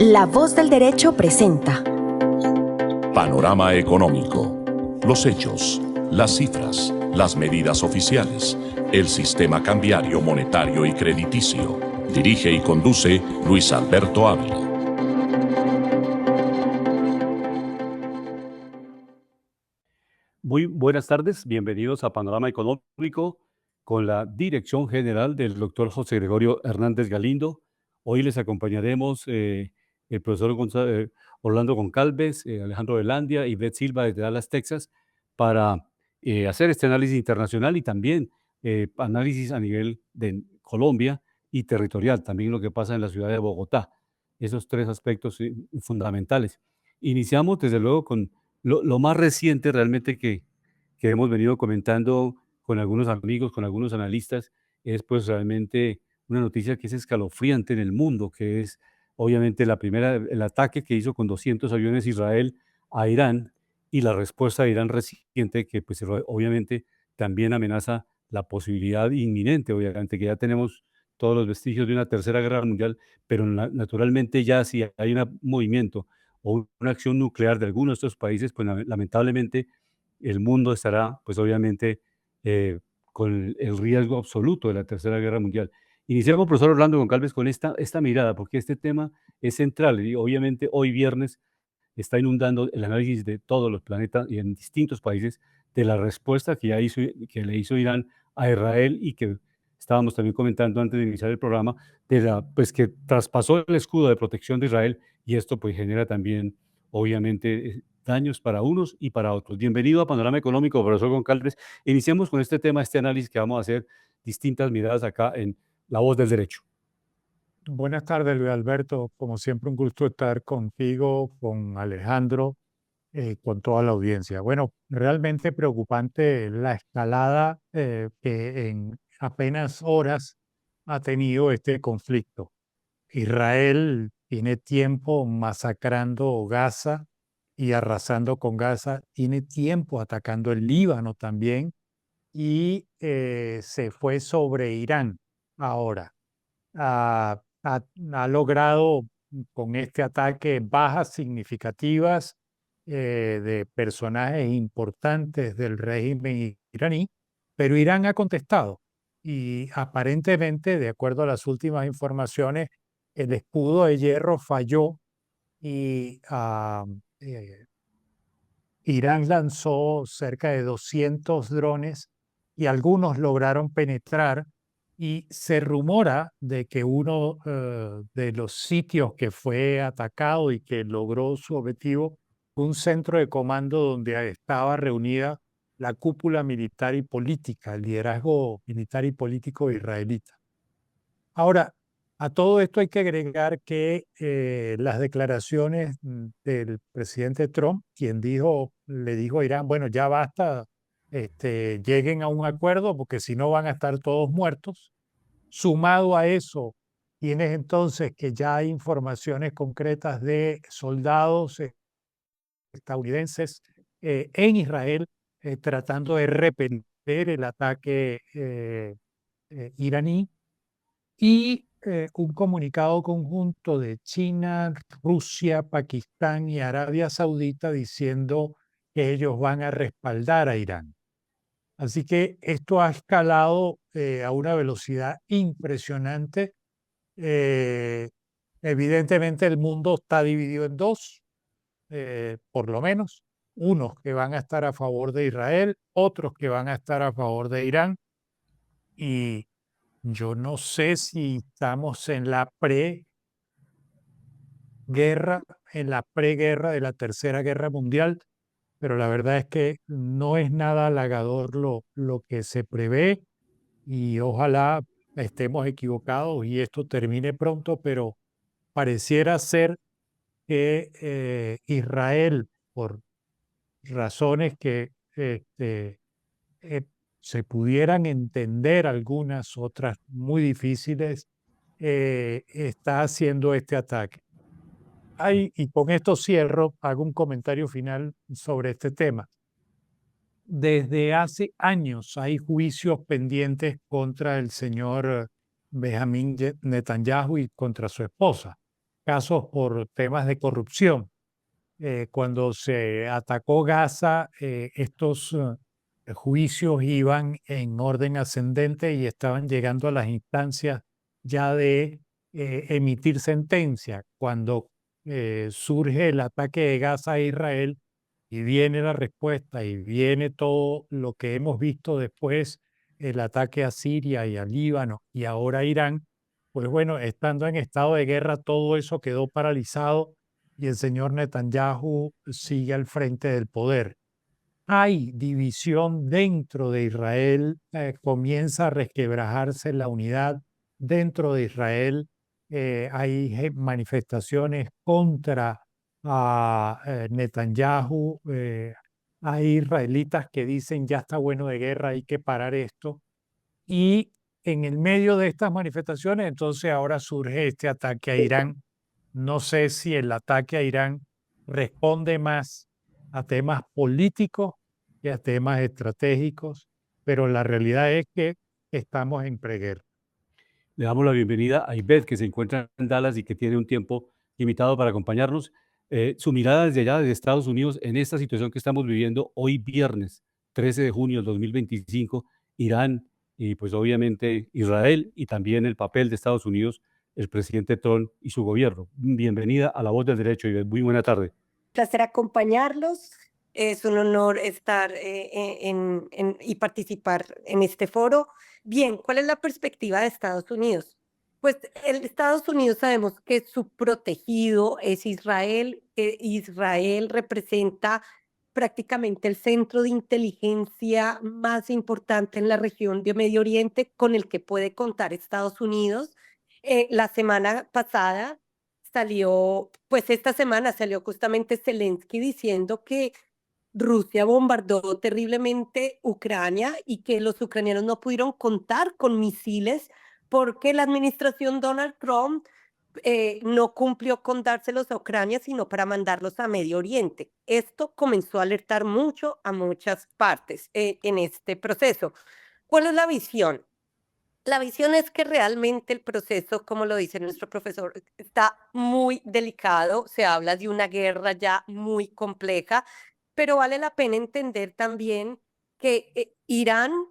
La Voz del Derecho presenta Panorama Económico. Los hechos, las cifras, las medidas oficiales, el sistema cambiario, monetario y crediticio. Dirige y conduce Luis Alberto Ávila. Muy buenas tardes, bienvenidos a Panorama Económico con la dirección general del doctor José Gregorio Hernández Galindo. Hoy les acompañaremos el profesor Orlando Goncalves, Alejandro Velandia y Beth Silva desde Dallas, Texas, para hacer este análisis internacional y también análisis a nivel de Colombia y territorial, también lo que pasa en la ciudad de Bogotá. Esos tres aspectos fundamentales. Iniciamos desde luego con lo más reciente realmente que hemos venido comentando con algunos amigos, con algunos analistas, es pues realmente una noticia que es escalofriante en el mundo, que es obviamente el ataque que hizo con 200 aviones Israel a Irán y la respuesta de Irán reciente, que pues obviamente también amenaza la posibilidad inminente, obviamente que ya tenemos todos los vestigios de una tercera guerra mundial, pero naturalmente ya si hay un movimiento o una acción nuclear de alguno de estos países, pues lamentablemente el mundo estará, pues obviamente, con el riesgo absoluto de la Tercera Guerra Mundial. Iniciamos, profesor Orlando Goncalves, con esta mirada, porque este tema es central y obviamente hoy viernes está inundando el análisis de todos los planetas y en distintos países de la respuesta que le hizo Irán a Israel y que estábamos también comentando antes de iniciar el programa, pues que traspasó el escudo de protección de Israel y esto pues genera también, obviamente, daños para unos y para otros. Bienvenido a Panorama Económico, profesor Goncalves. Iniciemos con este tema, este análisis que vamos a hacer distintas miradas acá en La Voz del Derecho. Buenas tardes, Luis Alberto. Como siempre, un gusto estar contigo, con Alejandro, con toda la audiencia. Bueno, realmente preocupante la escalada que en apenas horas ha tenido este conflicto. Israel tiene tiempo masacrando Gaza y arrasando con Gaza, tiene tiempo atacando el Líbano también y se fue sobre Irán ahora. Ha logrado con este ataque bajas significativas de personajes importantes del régimen iraní, pero Irán ha contestado y aparentemente, de acuerdo a las últimas informaciones, el escudo de hierro falló y eh, Irán lanzó cerca de 200 drones y algunos lograron penetrar y se rumora de que uno de los sitios que fue atacado y que logró su objetivo fue un centro de comando donde estaba reunida la cúpula militar y política, el liderazgo militar y político israelita. Ahora, a todo esto hay que agregar que las declaraciones del presidente Trump, quien le dijo a Irán, bueno, ya basta, lleguen a un acuerdo porque si no van a estar todos muertos. Sumado a eso, tienes entonces que ya hay informaciones concretas de soldados estadounidenses en Israel tratando de repeler el ataque iraní y un comunicado conjunto de China, Rusia, Pakistán y Arabia Saudita diciendo que ellos van a respaldar a Irán. Así que esto ha escalado a una velocidad impresionante. Eh, Evidentemente el mundo está dividido en dos, por lo menos, unos que van a estar a favor de Israel, otros que van a estar a favor de Irán. Y yo no sé si estamos en la preguerra, en la preguerra de la Tercera Guerra Mundial, pero la verdad es que no es nada halagador lo que se prevé y ojalá estemos equivocados y esto termine pronto, pero pareciera ser que Israel, por razones que eh, se pudieran entender, algunas otras muy difíciles, está haciendo este ataque. Y con esto cierro, hago un comentario final sobre este tema. Desde hace años hay juicios pendientes contra el señor Benjamín Netanyahu y contra su esposa. casos por temas de corrupción. Cuando se atacó Gaza, estos juicios iban en orden ascendente y estaban llegando a las instancias ya de emitir sentencia. Cuando surge el ataque de Gaza a Israel y viene la respuesta y viene todo lo que hemos visto después, el ataque a Siria y a Líbano y ahora a Irán, pues bueno, estando en estado de guerra, todo eso quedó paralizado y el señor Netanyahu sigue al frente del poder. Hay división dentro de Israel, comienza a resquebrajarse la unidad dentro de Israel, hay manifestaciones contra a Netanyahu, hay israelitas que dicen ya está bueno de guerra, hay que parar esto. Y en el medio de estas manifestaciones, entonces ahora surge este ataque a Irán. No sé si el ataque a Irán responde más a temas políticos que a temas estratégicos, pero la realidad es que estamos en preguerra. Le damos la bienvenida a Ivette, que se encuentra en Dallas y que tiene un tiempo limitado para acompañarnos. Su mirada desde allá, desde Estados Unidos, en esta situación que estamos viviendo hoy viernes, 13 de junio del 2025, Irán y pues obviamente Israel y también el papel de Estados Unidos, el presidente Trump y su gobierno. Bienvenida a La Voz del Derecho, Ivette. Muy buena tarde. Placer acompañarlos. Es un honor estar y participar en este foro. Bien, ¿cuál es la perspectiva de Estados Unidos? Pues el Estados Unidos sabemos que su protegido es Israel. Israel representa prácticamente el centro de inteligencia más importante en la región de Medio Oriente con el que puede contar Estados Unidos. La semana pasada pues esta semana salió justamente Zelensky diciendo que Rusia bombardó terriblemente Ucrania y que los ucranianos no pudieron contar con misiles porque la administración Donald Trump no cumplió con dárselos a Ucrania, sino para mandarlos a Medio Oriente. Esto comenzó a alertar mucho a muchas partes en este proceso. ¿Cuál es la visión? La visión es que realmente el proceso, como lo dice nuestro profesor, está muy delicado. Se habla de una guerra ya muy compleja, pero vale la pena entender también que Irán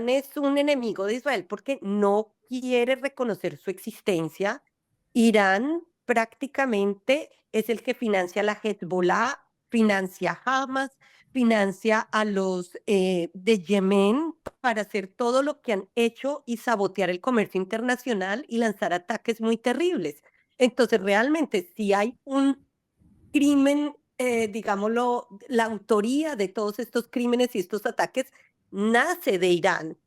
es un enemigo de Israel porque no quiere reconocer su existencia. Irán prácticamente es el que financia la Hezbollah, financia Hamas, financia a los de Yemen para hacer todo lo que han hecho y sabotear el comercio internacional y lanzar ataques muy terribles. Entonces, realmente, si hay un crimen, digámoslo, la autoría de todos estos crímenes y estos ataques nace de Irán,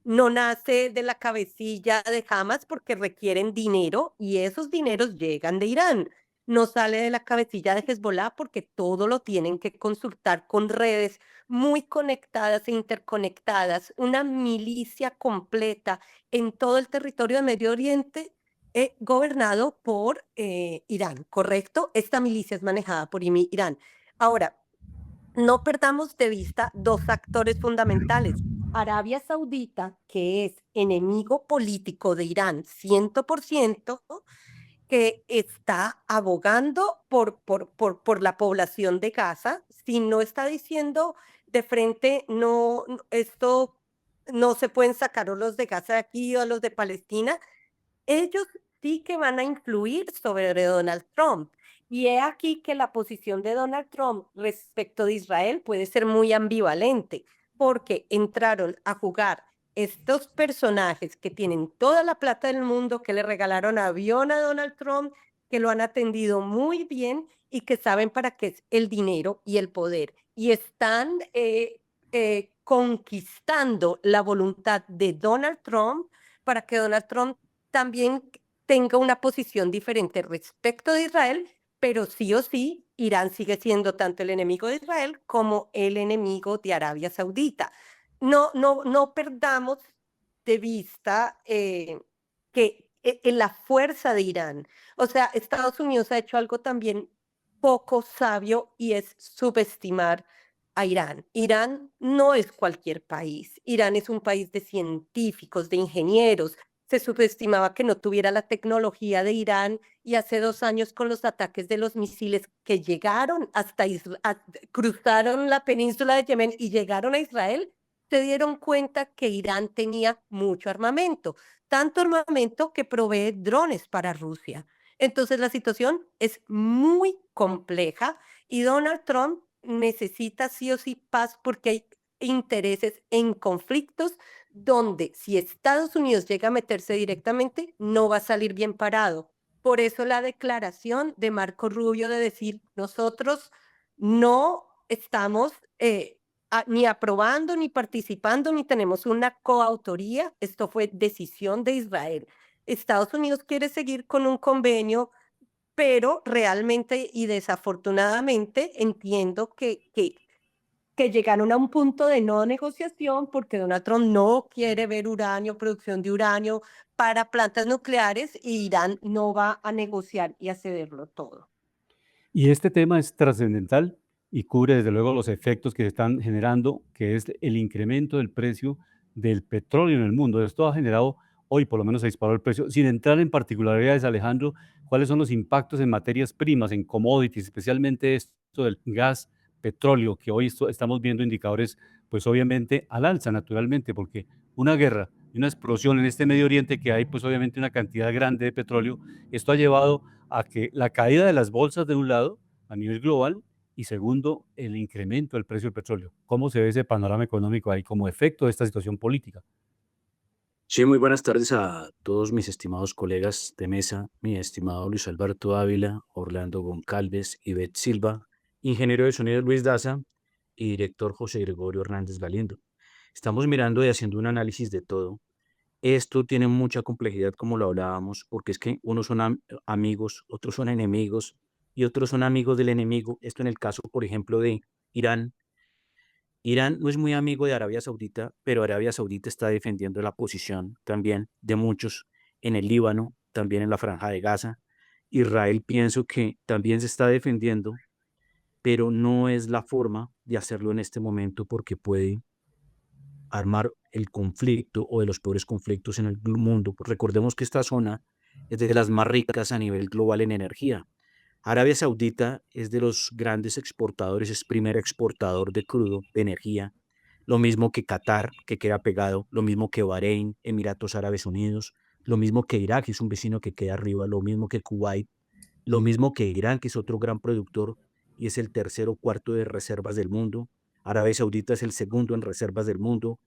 no nace de la cabecilla de Hamas porque requieren dinero y esos dineros llegan de Irán. No sale de la cabecilla de Hezbollah porque todo lo tienen que consultar con redes muy conectadas e interconectadas, una milicia completa en todo el territorio de Medio Oriente, gobernado por Irán, ¿correcto? Esta milicia es manejada por Irán. Ahora, no perdamos de vista dos actores fundamentales. Arabia Saudita, que es enemigo político de Irán 100%, que está abogando por la población de Gaza, si no está diciendo de frente, no, esto no se pueden sacar a los de Gaza de aquí o a los de Palestina, ellos sí que van a influir sobre Donald Trump. Y he aquí que la posición de Donald Trump respecto de Israel puede ser muy ambivalente, porque entraron a jugar estos personajes que tienen toda la plata del mundo, que le regalaron avión a Donald Trump, que lo han atendido muy bien y que saben para qué es el dinero y el poder. Y están conquistando la voluntad de Donald Trump para que Donald Trump también tenga una posición diferente respecto de Israel, pero sí o sí, Irán sigue siendo tanto el enemigo de Israel como el enemigo de Arabia Saudita. No perdamos de vista que la fuerza de Irán, o sea, Estados Unidos ha hecho algo también poco sabio y es subestimar a Irán. Irán no es cualquier país. Irán es un país de científicos, de ingenieros. se subestimaba que no tuviera la tecnología de Irán y hace 2 años con los ataques de los misiles que llegaron hasta cruzaron la península de Yemen y llegaron a Israel, se dieron cuenta que Irán tenía mucho armamento, tanto armamento que provee drones para Rusia. Entonces la situación es muy compleja y Donald Trump necesita sí o sí paz porque hay intereses en conflictos donde si Estados Unidos llega a meterse directamente, no va a salir bien parado. Por eso la declaración de Marco Rubio de decir, nosotros no estamos ni aprobando, ni participando, ni tenemos una coautoría. Esto fue decisión de Israel. Estados Unidos quiere seguir con un convenio, pero realmente y desafortunadamente entiendo que llegaron a un punto de no negociación porque Donald Trump no quiere ver uranio, producción de uranio para plantas nucleares y Irán no va a negociar y a cederlo todo. Y este tema es trascendental y cubre desde luego los efectos que se están generando, que es el incremento del precio del petróleo en el mundo. Esto ha generado, hoy por lo menos se disparó el precio, sin entrar en particularidades, Alejandro, cuáles son los impactos en materias primas, en commodities, especialmente esto del gas, petróleo, que hoy estamos viendo indicadores, pues obviamente al alza, naturalmente, porque una guerra y una explosión en este Medio Oriente que hay, pues obviamente una cantidad grande de petróleo, esto ha llevado a que la caída de las bolsas de un lado a nivel global y segundo, el incremento del precio del petróleo. ¿Cómo se ve ese panorama económico ahí como efecto de esta situación política? Sí, muy buenas tardes a todos mis estimados colegas de mesa, mi estimado Luis Alberto Ávila, Orlando Goncalves, Ivette Silva, ingeniero de sonido Luis Daza y director José Gregorio Hernández Galindo. Estamos mirando y haciendo un análisis de todo. Esto tiene mucha complejidad, como lo hablábamos, porque es que unos son amigos, otros son enemigos y otros son amigos del enemigo. Esto en el caso, por ejemplo, de Irán. Irán no es muy amigo de Arabia Saudita, pero Arabia Saudita está defendiendo la posición también de muchos en el Líbano, también en la Franja de Gaza. Israel pienso que también se está defendiendo, pero no es la forma de hacerlo en este momento porque puede armar el conflicto o de los peores conflictos en el mundo. Recordemos que esta zona es de las más ricas a nivel global en energía. Arabia Saudita es de los grandes exportadores, es primer exportador de crudo, de energía, lo mismo que Qatar, que queda pegado, lo mismo que Bahrein, Emiratos Árabes Unidos, lo mismo que Irak, que es un vecino que queda arriba, lo mismo que Kuwait, lo mismo que Irán, que es otro gran productor y es el tercero o cuarto de reservas del mundo. Arabia Saudita es el segundo en reservas del mundo.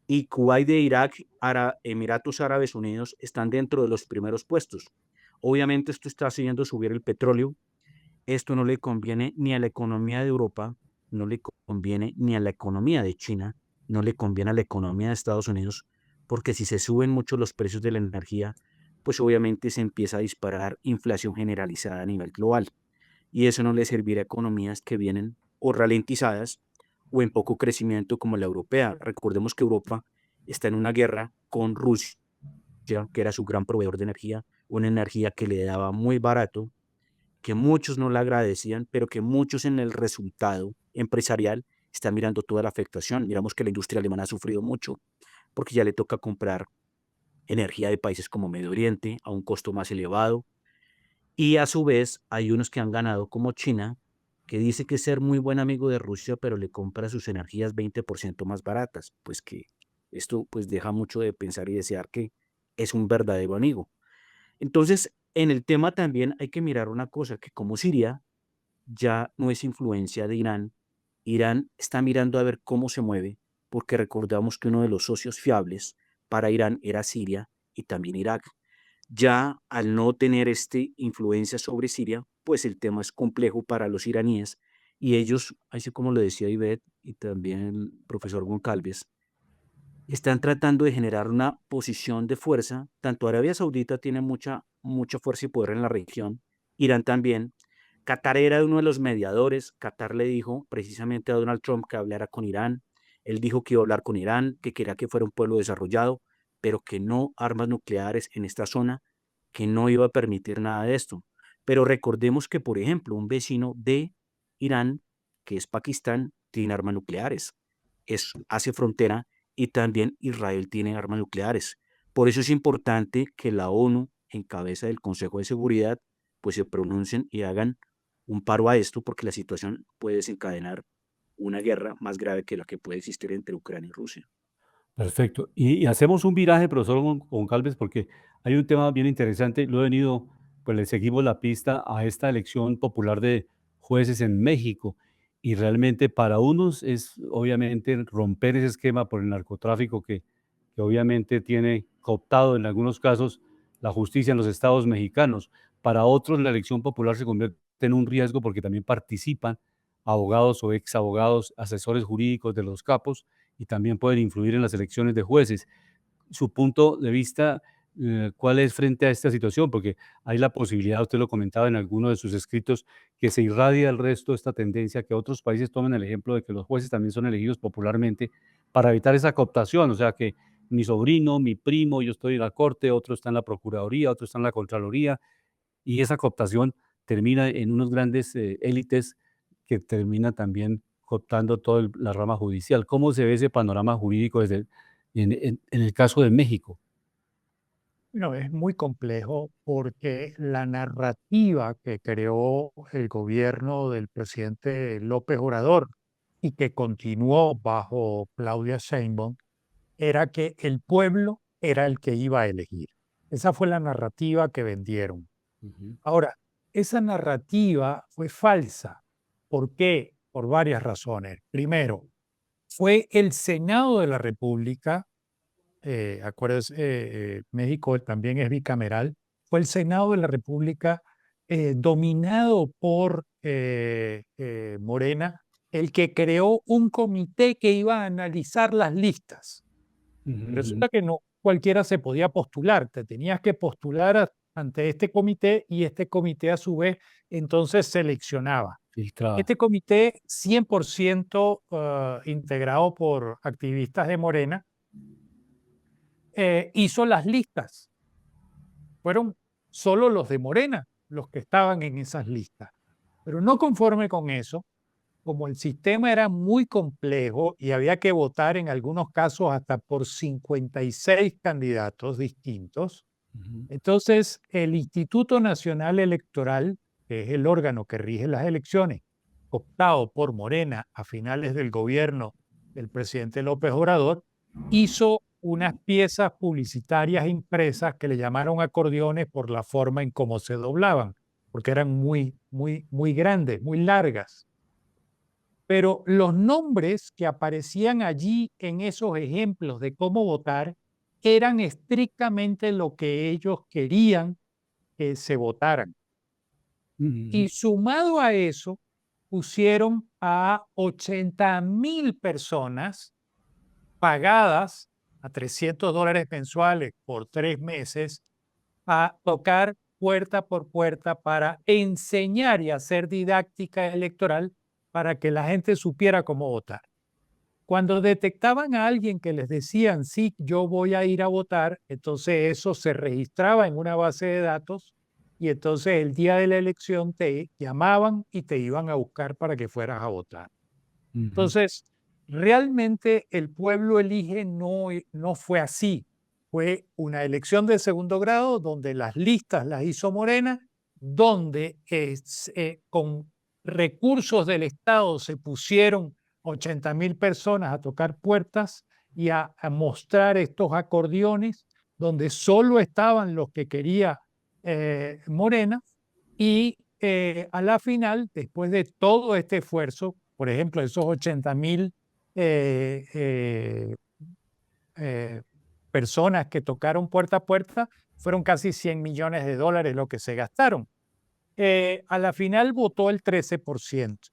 Y Kuwait de Irak, Emiratos Árabes Unidos están dentro de los primeros puestos. Obviamente esto está haciendo subir el petróleo. Esto no le conviene ni a la economía de Europa, no le conviene ni a la economía de China, no le conviene a la economía de Estados Unidos, porque si se suben mucho los precios de la energía, pues obviamente se empieza a disparar inflación generalizada a nivel global. Y eso no le servirá a economías que vienen o ralentizadas o en poco crecimiento como la europea. Recordemos que Europa está en una guerra con Rusia, que era su gran proveedor de energía, una energía que le daba muy barato, que muchos no le agradecían, pero que muchos en el resultado empresarial están mirando toda la afectación. Miramos que la industria alemana ha sufrido mucho porque ya le toca comprar energía de países como Medio Oriente a un costo más elevado. Y a su vez hay unos que han ganado como China, que dice que ser muy buen amigo de Rusia, pero le compra sus energías 20% más baratas. Pues que esto pues deja mucho de pensar y desear que es un verdadero amigo. Entonces, en el tema también hay que mirar una cosa, que como Siria ya no es influencia de Irán, Irán está mirando a ver cómo se mueve, porque recordamos que uno de los socios fiables para Irán era Siria y también Irak. Ya al no tener influencia sobre Siria, pues el tema es complejo para los iraníes y ellos, así como lo decía Ivette y también el profesor Goncalves, están tratando de generar una posición de fuerza. Tanto Arabia Saudita tiene mucha fuerza y poder en la región, Irán también. Qatar era uno de los mediadores. Qatar le dijo precisamente a Donald Trump que hablara con Irán. Él dijo que iba a hablar con Irán, que quería que fuera un pueblo desarrollado, pero que no armas nucleares en esta zona, que no iba a permitir nada de esto. Pero recordemos que, por ejemplo, un vecino de Irán, que es Pakistán, tiene armas nucleares. Hace frontera y también Israel tiene armas nucleares. Por eso es importante que la ONU, en cabeza del Consejo de Seguridad, pues se pronuncien y hagan un paro a esto, porque la situación puede desencadenar una guerra más grave que la que puede existir entre Ucrania y Rusia. Perfecto. Y hacemos un viraje, profesor Goncalves, porque hay un tema bien interesante. Lo he venido, pues le seguimos la pista a esta elección popular de jueces en México. Y realmente para unos es obviamente romper ese esquema por el narcotráfico que obviamente tiene cooptado en algunos casos la justicia en los estados mexicanos. Para otros la elección popular se convierte en un riesgo porque también participan abogados o exabogados, asesores jurídicos de los capos y también pueden influir en las elecciones de jueces. Su punto de vista, ¿cuál es frente a esta situación? Porque hay la posibilidad, usted lo comentaba en alguno de sus escritos, que se irradia al resto esta tendencia, que otros países tomen el ejemplo de que los jueces también son elegidos popularmente para evitar esa cooptación, o sea que mi sobrino, mi primo, yo estoy en la corte, otro está en la procuraduría, otro está en la contraloría, y esa cooptación termina en unos grandes élites que terminan también cooptando toda la rama judicial. ¿Cómo se ve ese panorama jurídico en el caso de México? No, es muy complejo porque la narrativa que creó el gobierno del presidente López Obrador y que continuó bajo Claudia Sheinbaum era que el pueblo era el que iba a elegir. Esa fue la narrativa que vendieron. Ujú, Ahora, esa narrativa fue falsa. ¿Por qué? Por varias razones. Primero, fue el Senado de la República, acuérdense, México también es bicameral, fue el Senado de la República dominado por Morena, el que creó un comité que iba a analizar las listas. ujú, Resulta que no cualquiera se podía postular, te tenías que postular ante este comité y este comité a su vez entonces seleccionaba. filtrada. Este comité 100% integrado por activistas de Morena hizo las listas. Fueron solo los de Morena los que estaban en esas listas. Pero no conforme con eso, como el sistema era muy complejo y había que votar en algunos casos hasta por 56 candidatos distintos, Ujú, entonces el Instituto Nacional Electoral, que es el órgano que rige las elecciones, optado por Morena a finales del gobierno del presidente López Obrador, hizo unas piezas publicitarias impresas que le llamaron acordeones por la forma en cómo se doblaban, porque eran muy grandes, muy largas. Pero los nombres que aparecían allí en esos ejemplos de cómo votar eran estrictamente lo que ellos querían que se votaran. ujú, Y sumado a eso, pusieron a 80,000 personas pagadas a $300 mensuales por 3 meses a tocar puerta por puerta para enseñar y hacer didáctica electoral para que la gente supiera cómo votar. Cuando detectaban a alguien que les decían, sí, yo voy a ir a votar, entonces eso se registraba en una base de datos y entonces el día de la elección te llamaban y te iban a buscar para que fueras a votar. ujú. Entonces, realmente el pueblo elige no fue así. Fue una elección de segundo grado donde las listas las hizo Morena, donde con recursos del Estado se pusieron 80,000 personas a tocar puertas y a mostrar estos acordeones, donde solo estaban los que quería Morena y a la final, después de todo este esfuerzo, por ejemplo, esos 80,000 eh, eh, eh, personas que tocaron puerta a puerta, fueron casi $100 millones lo que se gastaron. A la final votó el 13%,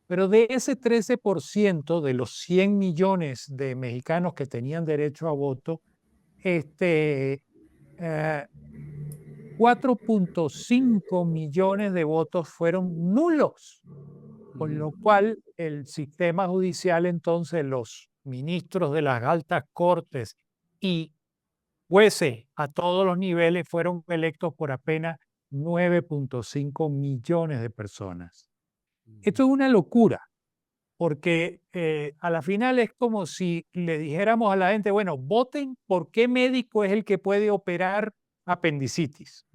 pero de ese 13% de los 100 millones de mexicanos que tenían derecho a voto, este, eh, 4,5 millones de votos fueron nulos, con lo cual el sistema judicial, entonces los ministros de las altas cortes y jueces a todos los niveles fueron electos por apenas 9,5 millones de personas. Esto es una locura. porque a la final es como si le dijéramos a la gente, bueno, voten por qué médico es el que puede operar apendicitis.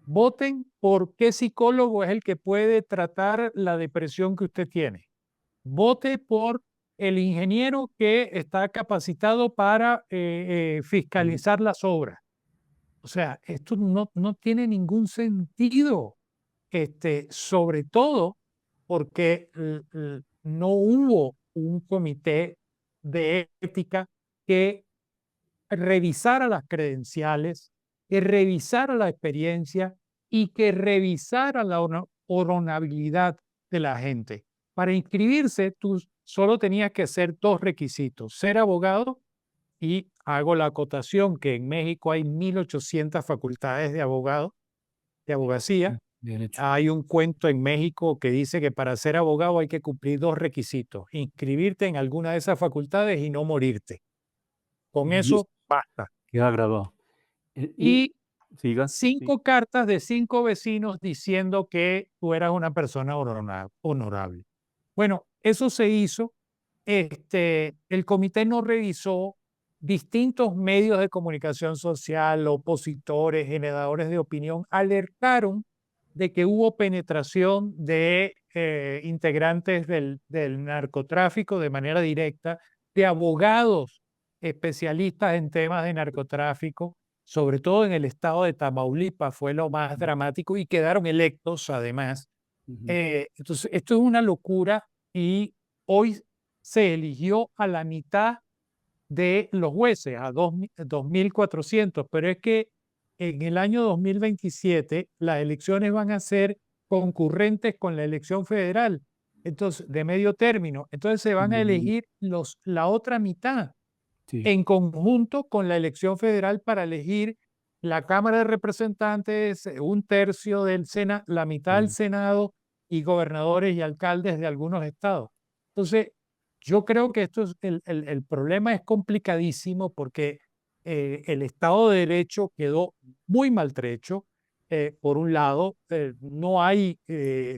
Voten por qué psicólogo es el que puede tratar la depresión que usted tiene. Vote por el ingeniero que está capacitado para fiscalizar las obras. O sea, esto no tiene ningún sentido, sobre todo porque no hubo un comité de ética que revisara las credenciales, que revisara la experiencia y que revisara la honorabilidad de la gente. Para inscribirse, tú solo tenías que hacer dos requisitos: ser abogado, y hago la acotación que en México hay 1.800 facultades de abogado, de abogacía. Bien hecho. Hay un cuento en México que dice que para ser abogado hay que cumplir dos requisitos: inscribirte en alguna de esas facultades y no morirte. Con Y eso basta. queda graduado. Y Y siga. Sí. 5 cartas de 5 vecinos diciendo que tú eras una persona honorable. Bueno, eso se hizo. El comité no revisó. Distintos medios de comunicación social, opositores, generadores de opinión, alertaron de que hubo penetración de integrantes del narcotráfico de manera directa, de abogados especialistas en temas de narcotráfico, sobre todo en el estado de Tamaulipas, fue lo más dramático, y quedaron electos además. Ujú. Entonces, esto es una locura, y hoy se eligió a la mitad de los jueces, a 2.400, pero es que en el año 2027 las elecciones van a ser concurrentes con la elección federal, entonces de medio término. Entonces se van a elegir la otra mitad Sí. en conjunto con la elección federal para elegir la Cámara de Representantes, un tercio del Senado, la mitad del Senado, y gobernadores y alcaldes de algunos estados. Entonces, yo creo que esto es el problema es complicadísimo porque el Estado de Derecho quedó muy maltrecho. Por un lado, no hay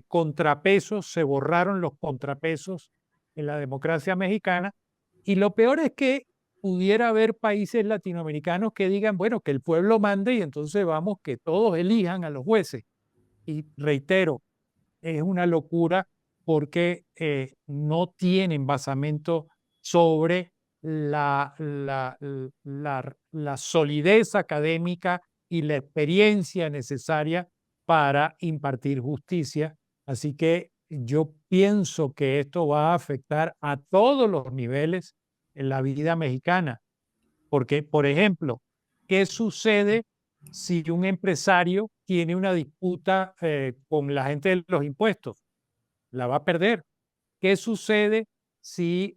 contrapesos, se borraron los contrapesos en la democracia mexicana, y lo peor es que pudiera haber países latinoamericanos que digan, bueno, que el pueblo mande y entonces vamos, que todos elijan a los jueces. Y reitero, es una locura porque no tienen basamento sobre la solidez académica y la experiencia necesaria para impartir justicia. Así que yo pienso que esto va a afectar a todos los niveles en la vida mexicana. Porque, por ejemplo, ¿qué sucede si un empresario tiene una disputa con la gente de los impuestos? La va a perder. ¿Qué sucede si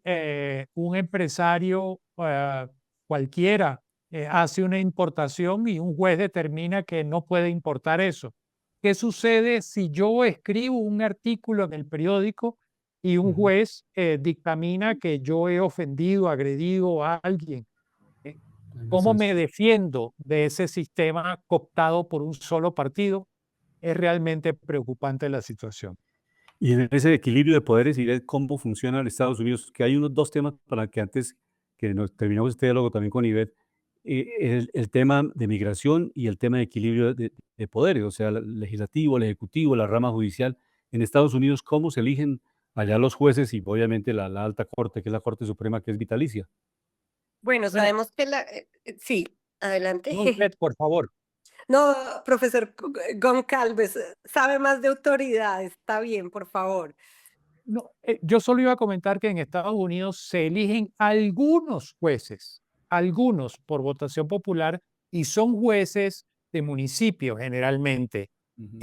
un empresario cualquiera hace una importación y un juez determina que no puede importar eso? ¿Qué sucede si yo escribo un artículo en el periódico y un juez dictamina que yo he ofendido, agredido a alguien? ¿Cómo me defiendo de ese sistema cooptado por un solo partido? Es realmente preocupante la situación. Y en ese equilibrio de poderes y ver cómo funciona en Estados Unidos, que hay unos dos temas para que antes que nos terminamos este diálogo también con Ivette, el tema de migración y el tema de equilibrio de poderes, o sea, el legislativo, el ejecutivo, la rama judicial. En Estados Unidos, ¿cómo se eligen allá los jueces y obviamente la alta corte, que es la Corte Suprema, que es vitalicia? Bueno, Bueno, sabemos que sí, adelante. no, Ivette, por favor. No, profesor Goncalves, sabe más de autoridad, está bien, por favor. No, yo solo iba a comentar que en Estados Unidos se eligen algunos jueces, algunos por votación popular, y son jueces de municipios generalmente. Ujú.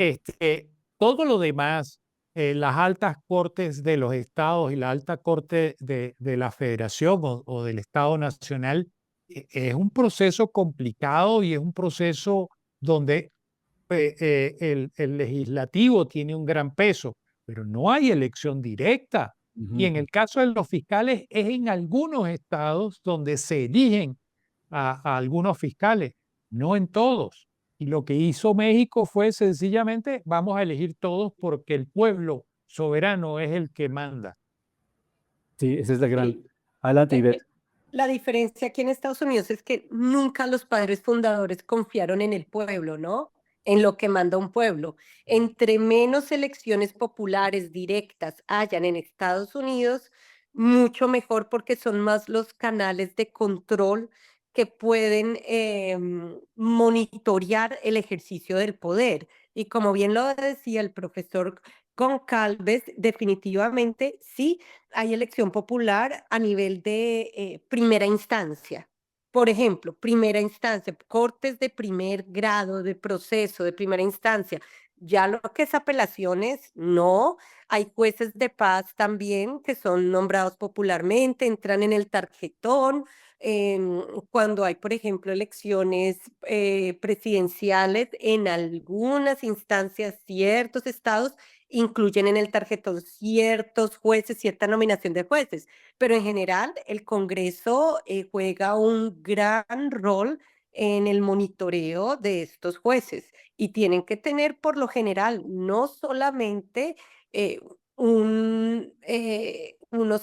Todo lo demás, las altas cortes de los estados y la alta corte de la federación o del estado nacional, es un proceso complicado y es un proceso donde el legislativo tiene un gran peso, pero no hay elección directa. Y en Ujú. el caso de los fiscales, es en algunos estados donde se eligen a algunos fiscales, no en todos. Y lo que hizo México fue sencillamente, vamos a elegir todos porque el pueblo soberano es el que manda. Sí, esa es la gran... Adelante, Ivette. La diferencia aquí en Estados Unidos es que nunca los padres fundadores confiaron en el pueblo, ¿no? En lo que manda un pueblo. Entre menos elecciones populares directas hayan en Estados Unidos, mucho mejor porque son más los canales de control que pueden monitorear el ejercicio del poder. Y como bien lo decía el profesor Goncalves, definitivamente sí hay elección popular a nivel de primera instancia. Por ejemplo, primera instancia, cortes de primer grado, de proceso, de primera instancia. Ya lo que es apelaciones, no. Hay jueces de paz también que son nombrados popularmente, entran en el tarjetón. Cuando hay, por ejemplo, elecciones presidenciales en algunas instancias, ciertos estados incluyen en el tarjetón ciertos jueces, cierta nominación de jueces, pero en general el Congreso juega un gran rol en el monitoreo de estos jueces y tienen que tener por lo general no solamente eh, unos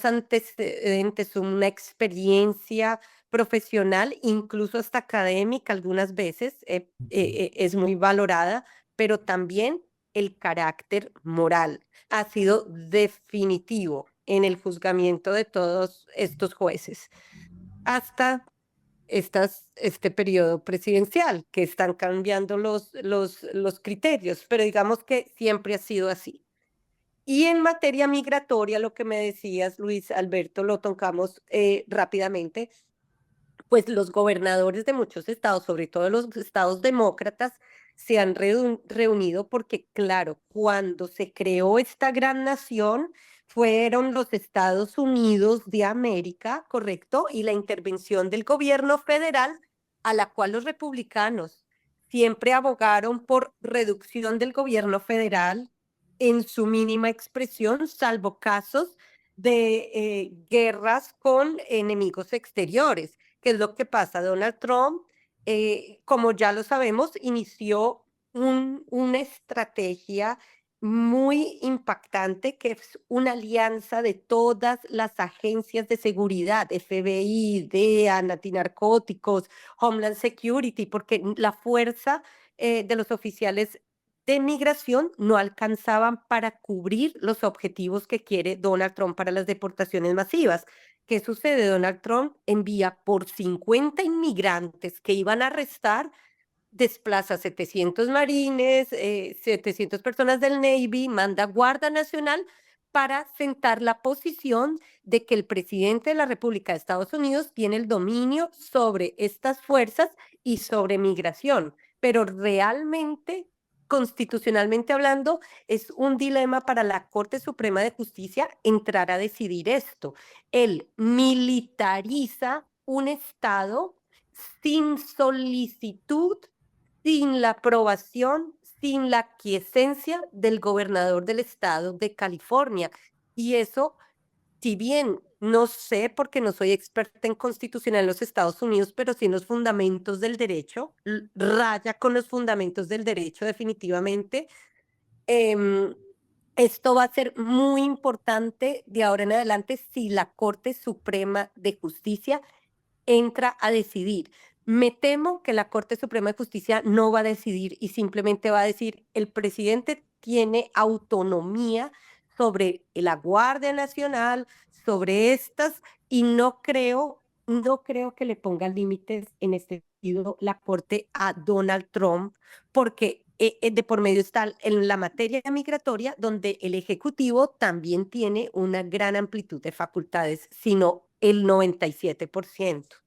antecedentes, una experiencia profesional, incluso hasta académica algunas veces es muy valorada, pero también el carácter moral ha sido definitivo en el juzgamiento de todos estos jueces hasta este periodo presidencial, que están cambiando los criterios, pero digamos que siempre ha sido así. Y en materia migratoria, lo que me decías, Luis Alberto, lo tocamos rápidamente, pues los gobernadores de muchos estados, sobre todo los estados demócratas, se han reunido porque, claro, cuando se creó esta gran nación, fueron los Estados Unidos de América, ¿correcto? Y la intervención del gobierno federal, a la cual los republicanos siempre abogaron por reducción del gobierno federal en su mínima expresión, salvo casos de guerras con enemigos exteriores. ¿Qué es lo que pasa? Donald Trump, como ya lo sabemos, inició una estrategia muy impactante que es una alianza de todas las agencias de seguridad, FBI, DEA, antinarcóticos, Homeland Security, porque la fuerza de los oficiales de migración no alcanzaban para cubrir los objetivos que quiere Donald Trump para las deportaciones masivas. ¿Qué sucede? Donald Trump envía por 50 inmigrantes que iban a arrestar, desplaza 700 marines, 700 personas del Navy, manda Guardia Nacional para sentar la posición de que el presidente de la República de Estados Unidos tiene el dominio sobre estas fuerzas y sobre migración. Pero realmente, constitucionalmente hablando, es un dilema para la Corte Suprema de Justicia entrar a decidir esto. Él militariza un Estado sin solicitud, sin la aprobación, sin la aquiescencia del gobernador del estado de California. Y eso, si bien no sé porque no soy experta en constitucional en los Estados Unidos, pero sí en los fundamentos del derecho, raya con los fundamentos del derecho definitivamente. Em, Esto va a ser muy importante de ahora en adelante si la Corte Suprema de Justicia entra a decidir. Me temo que la Corte Suprema de Justicia no va a decidir y simplemente va a decir el presidente tiene autonomía sobre la Guardia Nacional, sobre estas, y no creo que le ponga límites en este sentido la Corte a Donald Trump, porque de por medio está en la materia migratoria, donde el Ejecutivo también tiene una gran amplitud de facultades, sino el 97%.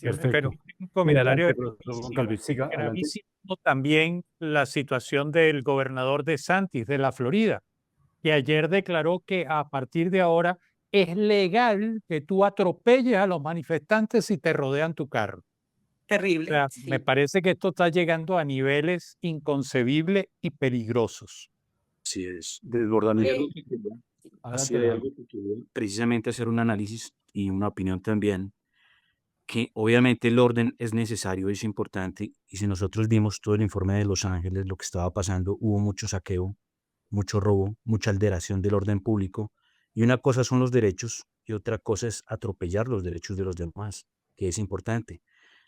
Pero Perfecto. un comentario Adelante, profesor Goncalves. Siga, adelante. gravísimo también la situación del gobernador DeSantis de la Florida, que ayer declaró que a partir de ahora es legal que tú atropelles a los manifestantes si te rodean tu carro. O Terrible, sea, sí. me parece que esto está llegando a niveles inconcebibles y peligrosos. Así es. Desbordamiento. Así Adelante, hay Alejandro. algo que quería precisamente hacer un análisis y una opinión también, que obviamente el orden es necesario, es importante, y si nosotros vimos todo el informe de Los Ángeles, lo que estaba pasando, hubo mucho saqueo, mucho robo, mucha alteración del orden público, Y una cosa son los derechos y otra cosa es atropellar los derechos de los demás, que es importante.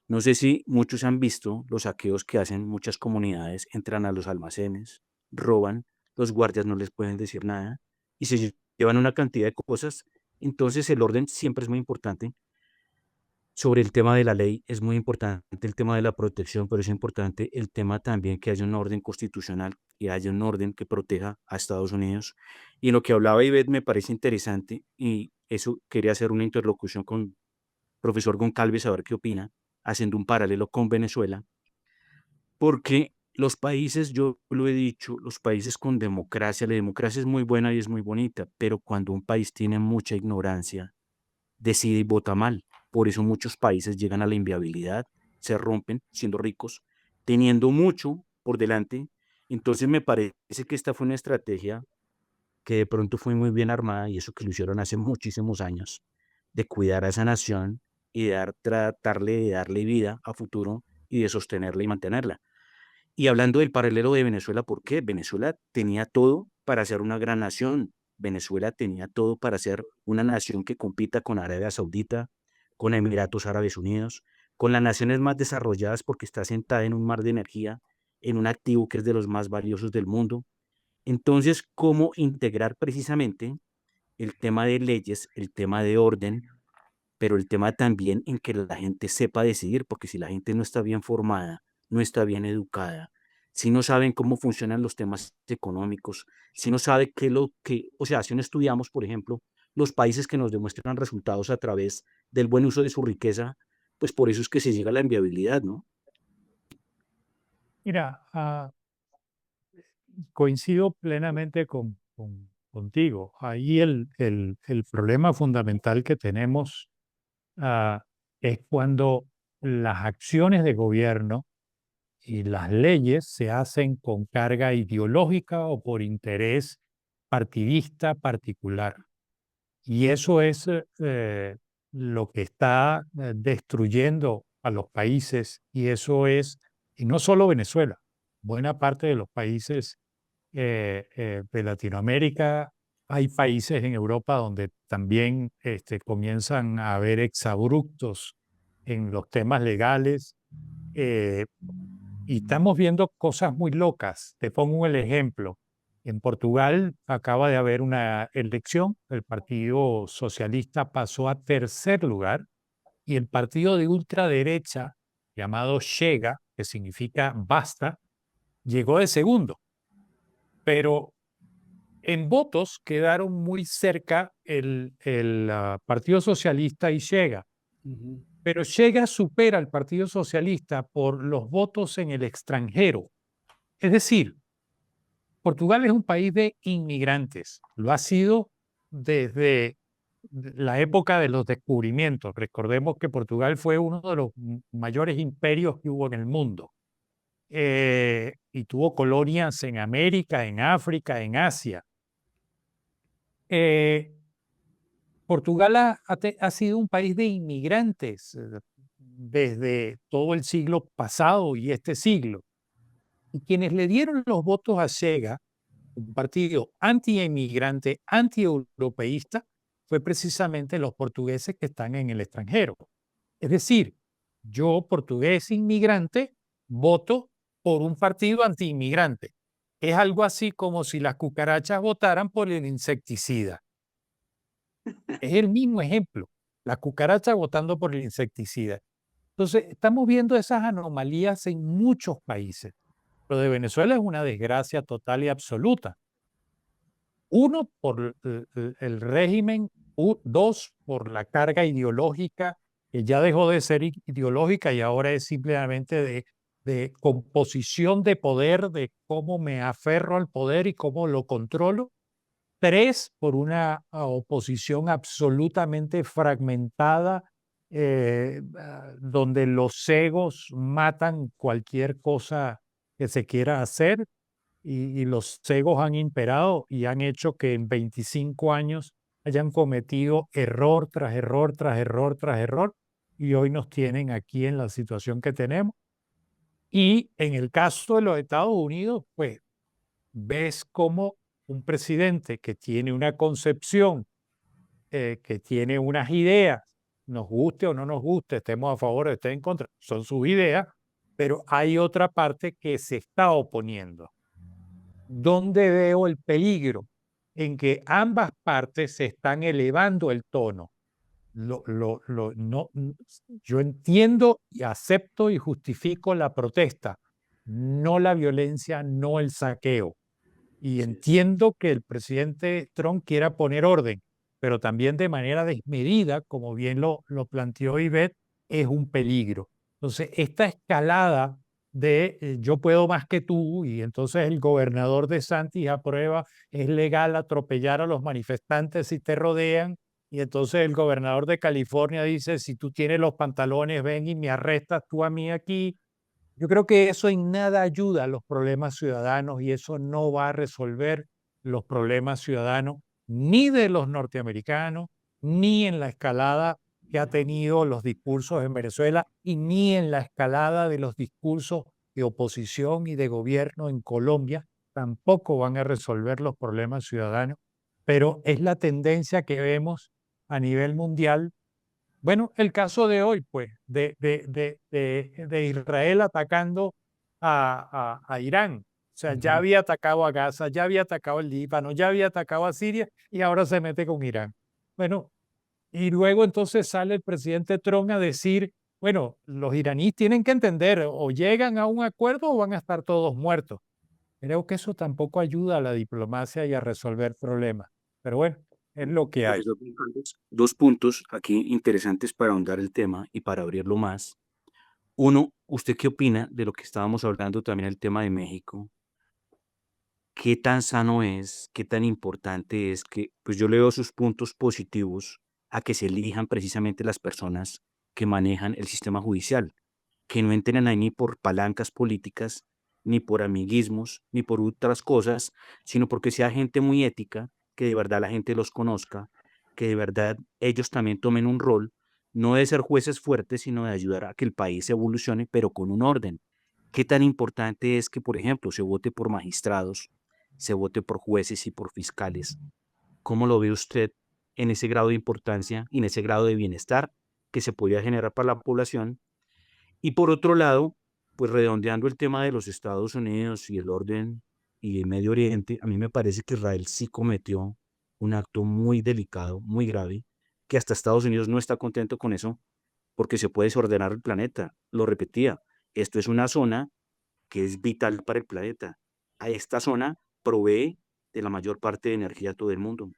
No sé si muchos han visto los saqueos que hacen muchas comunidades, entran a los almacenes, roban, los guardias no les pueden decir nada y se llevan una cantidad de cosas. Entonces el orden siempre es muy importante. Sobre el tema de la ley es muy importante el tema de la protección, pero es importante el tema también que haya un orden constitucional, que haya un orden que proteja a Estados Unidos. Y en lo que hablaba Ivette me parece interesante y eso quería hacer una interlocución con profesor Goncalves a ver qué opina, haciendo un paralelo con Venezuela, porque los países, yo lo he dicho, los países con democracia, la democracia es muy buena y es muy bonita, pero cuando un país tiene mucha ignorancia, decide y vota mal. Por eso muchos países llegan a la inviabilidad, se rompen siendo ricos, teniendo mucho por delante. Entonces me parece que esta fue una estrategia que de pronto fue muy bien armada y eso que lo hicieron hace muchísimos años, de cuidar a esa nación y de tratarle de darle vida a futuro y de sostenerla y mantenerla. Y hablando del paralelo de Venezuela, ¿por qué? Venezuela tenía todo para ser una gran nación. Venezuela tenía todo para ser una nación que compita con Arabia Saudita, con Emiratos Árabes Unidos, con las naciones más desarrolladas porque está sentada en un mar de energía, en un activo que es de los más valiosos del mundo. Entonces, ¿cómo integrar precisamente el tema de leyes, el tema de orden, pero el tema también en que la gente sepa decidir? Porque si la gente no está bien formada, no está bien educada, si no saben cómo funcionan los temas económicos, si no sabe qué es lo que, o sea, si no estudiamos, por ejemplo, los países que nos demuestran resultados a través del buen uso de su riqueza, pues por eso es que se llega a la inviabilidad, ¿no? Mira, coincido plenamente contigo. Ahí el problema fundamental que tenemos es cuando las acciones de gobierno y las leyes se hacen con carga ideológica o por interés partidista particular. Y eso es lo que está destruyendo a los países y eso es, y no solo Venezuela, buena parte de los países de Latinoamérica. Hay países en Europa donde también comienzan a haber exabruptos en los temas legales eh, y estamos viendo cosas muy locas. Te pongo el ejemplo. En Portugal acaba de haber una elección, el Partido Socialista pasó a tercer lugar y el partido de ultraderecha llamado Chega, que significa basta, llegó de segundo. Pero en votos quedaron muy cerca el Partido Socialista y Chega. Pero Chega supera al Partido Socialista por los votos en el extranjero. Es decir, Portugal es un país de inmigrantes. Lo ha sido desde la época de los descubrimientos. Recordemos que Portugal fue uno de los mayores imperios que hubo en el mundo. Y tuvo colonias en América, en África, en Asia. Eh, Portugal ha sido un país de inmigrantes desde todo el siglo pasado y este siglo. Y quienes le dieron los votos a Chega, un partido anti-inmigrante, anti-europeísta, fue precisamente los portugueses que están en el extranjero. Es decir, yo, portugués inmigrante, voto por un partido anti-inmigrante. Es algo así como si las cucarachas votaran por el insecticida. Es el mismo ejemplo, la cucaracha votando por el insecticida. Entonces, estamos viendo esas anomalías en muchos países. Lo de Venezuela es una desgracia total y absoluta. Uno, por el régimen, dos, por la carga ideológica, que ya dejó de ser ideológica y ahora es simplemente de composición de poder, de cómo me aferro al poder y cómo lo controlo. Tres, por una oposición absolutamente fragmentada, donde los egos matan cualquier cosa que se quiera hacer y los egos han imperado y han hecho que en 25 años hayan cometido error tras error, tras error, tras error, y hoy nos tienen aquí en la situación que tenemos. Y en el caso de los Estados Unidos, pues ves cómo un presidente que tiene una concepción que tiene unas ideas, nos guste o no nos guste, estemos a favor o estemos en contra, son sus ideas, pero hay otra parte que se está oponiendo. ¿Dónde veo el peligro? En que ambas partes se están elevando el tono. Yo entiendo y acepto y justifico la protesta, no la violencia, no el saqueo. Y entiendo que el presidente Trump quiera poner orden, pero también de manera desmedida, como bien lo planteó Ivette, es un peligro. Entonces, esta escalada de yo puedo más que tú, y entonces el gobernador de DeSantis aprueba, es legal atropellar a los manifestantes si te rodean, y entonces el gobernador de California dice, si tú tienes los pantalones, ven y me arrestas tú a mí aquí. Yo creo que eso en nada ayuda a los problemas ciudadanos y eso no va a resolver los problemas ciudadanos ni de los norteamericanos, ni en la escalada que ha tenido los discursos en Venezuela y ni en la escalada de los discursos de oposición y de gobierno en Colombia. Tampoco van a resolver los problemas ciudadanos, pero es la tendencia que vemos a nivel mundial. Bueno, el caso de hoy, pues, de Israel atacando a Irán. O sea, ya había atacado a Gaza, ya había atacado el Líbano, ya había atacado a Siria y ahora se mete con Irán. Bueno, y luego entonces sale el presidente Trump a decir, bueno, los iraníes tienen que entender, o llegan a un acuerdo o van a estar todos muertos. Creo que eso tampoco ayuda a la diplomacia y a resolver problemas. Pero bueno, es lo que hay. Profesor González, dos puntos aquí interesantes para ahondar el tema y para abrirlo más. Uno, ¿usted qué opina de lo que estábamos hablando también el tema de México? ¿Qué tan sano es, qué tan importante es que, pues yo le veo sus puntos positivos a que se elijan precisamente las personas que manejan el sistema judicial, que no entren ahí ni por palancas políticas, ni por amiguismos, ni por otras cosas, sino porque sea gente muy ética, que de verdad la gente los conozca, que de verdad ellos también tomen un rol, no de ser jueces fuertes, sino de ayudar a que el país evolucione, pero con un orden. ¿Qué tan importante es que, por ejemplo, se vote por magistrados, se vote por jueces y por fiscales? ¿Cómo lo ve usted en ese grado de importancia y en ese grado de bienestar que se podría generar para la población? Y por otro lado, pues redondeando el tema de los Estados Unidos y el orden y el Medio Oriente, a mí me parece que Israel sí cometió un acto muy delicado, muy grave, que hasta Estados Unidos no está contento con eso, porque se puede desordenar el planeta. Lo repetía, esto es una zona que es vital para el planeta. A esta zona provee de la mayor parte de energía a todo el mundo.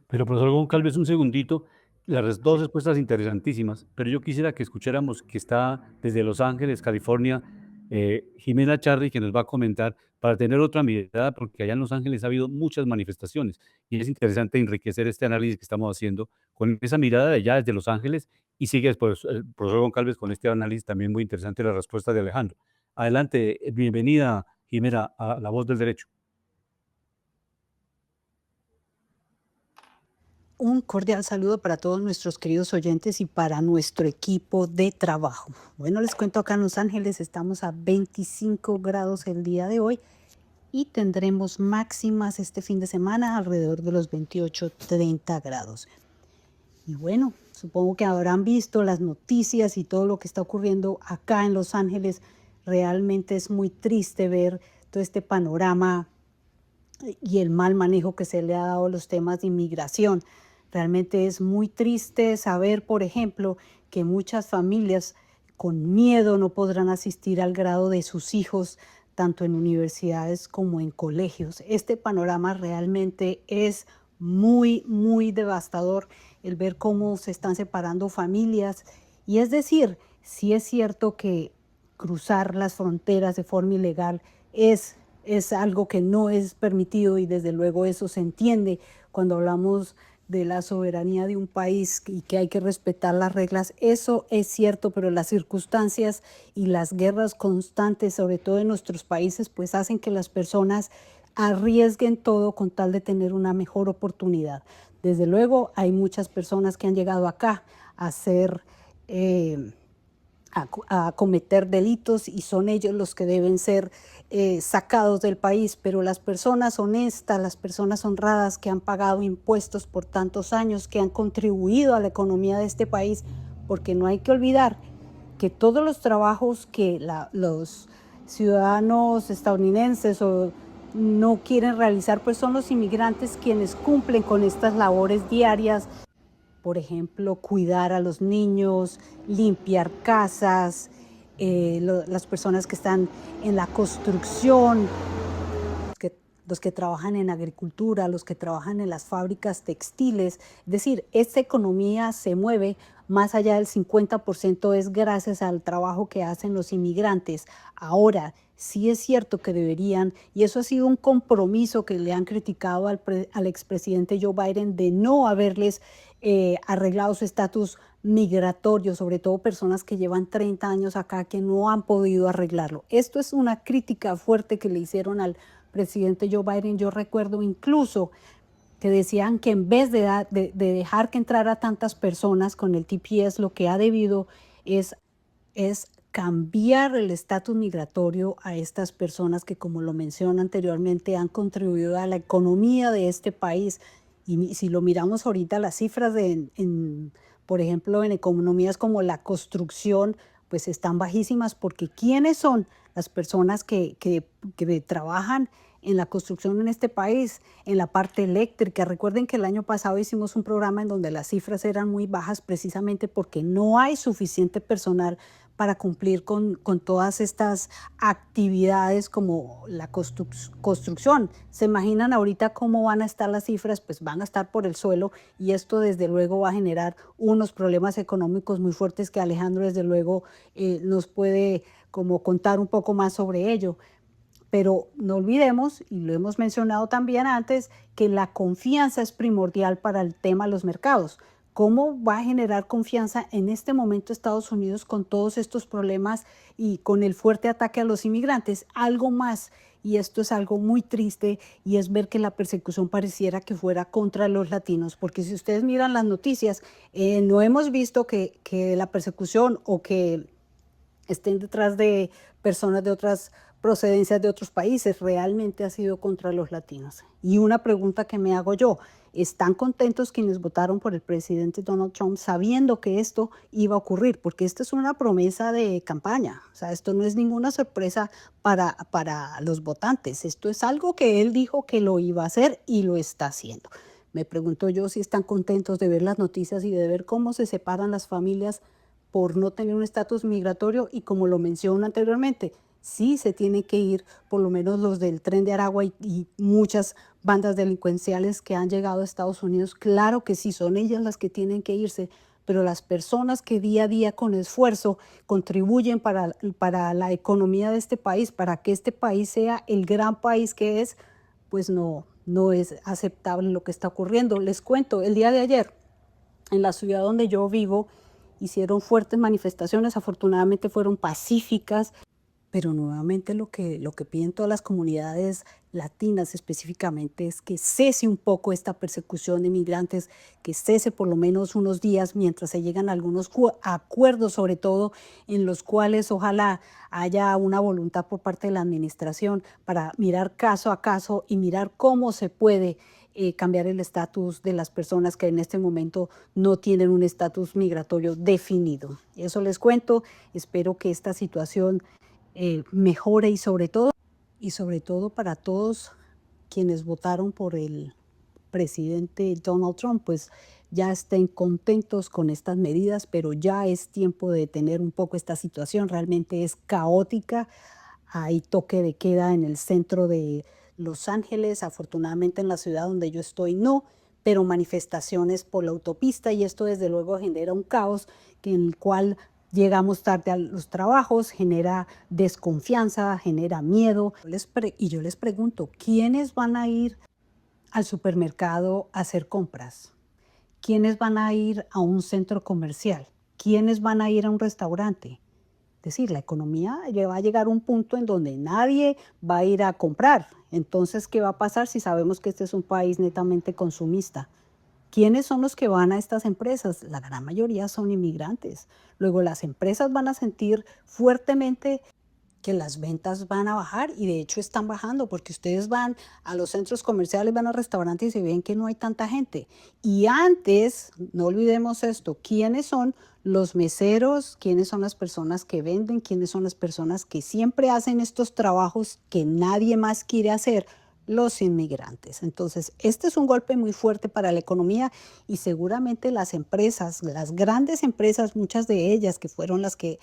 Pero profesor Goncalves, un segundito, dos respuestas interesantísimas, pero yo quisiera que escucháramos que está desde Los Ángeles, California, Jimena Charri, que nos va a comentar para tener otra mirada, porque allá en Los Ángeles ha habido muchas manifestaciones y es interesante enriquecer este análisis que estamos haciendo con esa mirada de allá desde Los Ángeles y sigue después el profesor Goncalves con este análisis también muy interesante, la respuesta de Alejandro. Adelante, bienvenida Jimena a La Voz del Derecho. Un cordial saludo para todos nuestros queridos oyentes y para nuestro equipo de trabajo. Bueno, les cuento, acá en Los Ángeles estamos a 25 grados el día de hoy y tendremos máximas este fin de semana alrededor de los 28-30 grados. Y bueno, supongo que habrán visto las noticias y todo lo que está ocurriendo acá en Los Ángeles. Realmente es muy triste ver todo este panorama y el mal manejo que se le ha dado a los temas de inmigración. Realmente es muy triste saber, por ejemplo, que muchas familias con miedo no podrán asistir al grado de sus hijos, tanto en universidades como en colegios. Este panorama realmente es muy, muy devastador, el ver cómo se están separando familias. Y es decir, sí es cierto que cruzar las fronteras de forma ilegal es algo que no es permitido y desde luego eso se entiende cuando hablamos de la soberanía de un país y que hay que respetar las reglas. Eso es cierto, pero las circunstancias y las guerras constantes, sobre todo en nuestros países, pues hacen que las personas arriesguen todo con tal de tener una mejor oportunidad. Desde luego hay muchas personas que han llegado acá a ser a cometer delitos y son ellos los que deben ser sacados del país, pero las personas honestas, las personas honradas que han pagado impuestos por tantos años, que han contribuido a la economía de este país, porque no hay que olvidar que todos los trabajos que los ciudadanos estadounidenses no quieren realizar, pues son los inmigrantes quienes cumplen con estas labores diarias. Por ejemplo, cuidar a los niños, limpiar casas, las personas que están en la construcción, los que trabajan en agricultura, los que trabajan en las fábricas textiles. Es decir, esta economía se mueve, más allá del 50% es gracias al trabajo que hacen los inmigrantes. Ahora, sí es cierto que deberían, y eso ha sido un compromiso que le han criticado al expresidente Joe Biden, de no haberles arreglado su estatus migratorio, sobre todo personas que llevan 30 años acá que no han podido arreglarlo. Esto es una crítica fuerte que le hicieron al presidente Joe Biden. Yo recuerdo incluso que decían que en vez de dejar que entrara tantas personas con el TPS, lo que ha debido es cambiar el estatus migratorio a estas personas que, como lo mencioné anteriormente, han contribuido a la economía de este país. Y si lo miramos ahorita, las cifras por ejemplo, en economías como la construcción, pues están bajísimas, porque ¿quiénes son las personas que trabajan en la construcción en este país? En la parte eléctrica. Recuerden que el año pasado hicimos un programa en donde las cifras eran muy bajas precisamente porque no hay suficiente personal para cumplir con todas estas actividades como la construcción. ¿Se imaginan ahorita cómo van a estar las cifras? Pues van a estar por el suelo, y esto desde luego va a generar unos problemas económicos muy fuertes que Alejandro desde luego nos puede como contar un poco más sobre ello. Pero no olvidemos, y lo hemos mencionado también antes, que la confianza es primordial para el tema de los mercados. ¿Cómo va a generar confianza en este momento Estados Unidos con todos estos problemas y con el fuerte ataque a los inmigrantes? Algo más, y esto es algo muy triste, y es ver que la persecución pareciera que fuera contra los latinos, porque si ustedes miran las noticias, no hemos visto que la persecución o que estén detrás de personas de otras procedencias de otros países, realmente ha sido contra los latinos. Y una pregunta que me hago yo: ¿están contentos quienes votaron por el presidente Donald Trump sabiendo que esto iba a ocurrir? Porque esta es una promesa de campaña, o sea, esto no es ninguna sorpresa para los votantes, esto es algo que él dijo que lo iba a hacer y lo está haciendo. Me pregunto yo si están contentos de ver las noticias y de ver cómo se separan las familias por no tener un estatus migratorio, y como lo mencioné anteriormente, sí se tiene que ir, por lo menos los del Tren de Aragua y muchas bandas delincuenciales que han llegado a Estados Unidos, claro que sí, son ellas las que tienen que irse, pero las personas que día a día con esfuerzo contribuyen para la economía de este país, para que este país sea el gran país que es, pues no es aceptable lo que está ocurriendo. Les cuento, el día de ayer, en la ciudad donde yo vivo, hicieron fuertes manifestaciones, afortunadamente fueron pacíficas, pero nuevamente lo que piden todas las comunidades latinas específicamente es que cese un poco esta persecución de inmigrantes, que cese por lo menos unos días mientras se llegan a algunos acuerdos, sobre todo en los cuales ojalá haya una voluntad por parte de la administración para mirar caso a caso y mirar cómo se puede cambiar el estatus de las personas que en este momento no tienen un estatus migratorio definido. Eso les cuento, espero que esta situación mejore, y sobre todo para todos quienes votaron por el presidente Donald Trump, pues ya estén contentos con estas medidas, pero ya es tiempo de detener un poco esta situación. Realmente es caótica. Hay toque de queda en el centro de Los Ángeles, afortunadamente en la ciudad donde yo estoy no, pero manifestaciones por la autopista, y esto desde luego genera un caos en el cual llegamos tarde a los trabajos, genera desconfianza, genera miedo. Y yo les pregunto, ¿quiénes van a ir al supermercado a hacer compras? ¿Quiénes van a ir a un centro comercial? ¿Quiénes van a ir a un restaurante? Es decir, la economía va a llegar a un punto en donde nadie va a ir a comprar. Entonces, ¿qué va a pasar si sabemos que este es un país netamente consumista? ¿Quiénes son los que van a estas empresas? La gran mayoría son inmigrantes. Luego las empresas van a sentir fuertemente que las ventas van a bajar y de hecho están bajando porque ustedes van a los centros comerciales, van a restaurantes y se ven que no hay tanta gente. Y antes, no olvidemos esto, ¿quiénes son los meseros? ¿Quiénes son las personas que venden? ¿Quiénes son las personas que siempre hacen estos trabajos que nadie más quiere hacer? Los inmigrantes. Entonces, este es un golpe muy fuerte para la economía y seguramente las empresas, las grandes empresas, muchas de ellas que fueron las que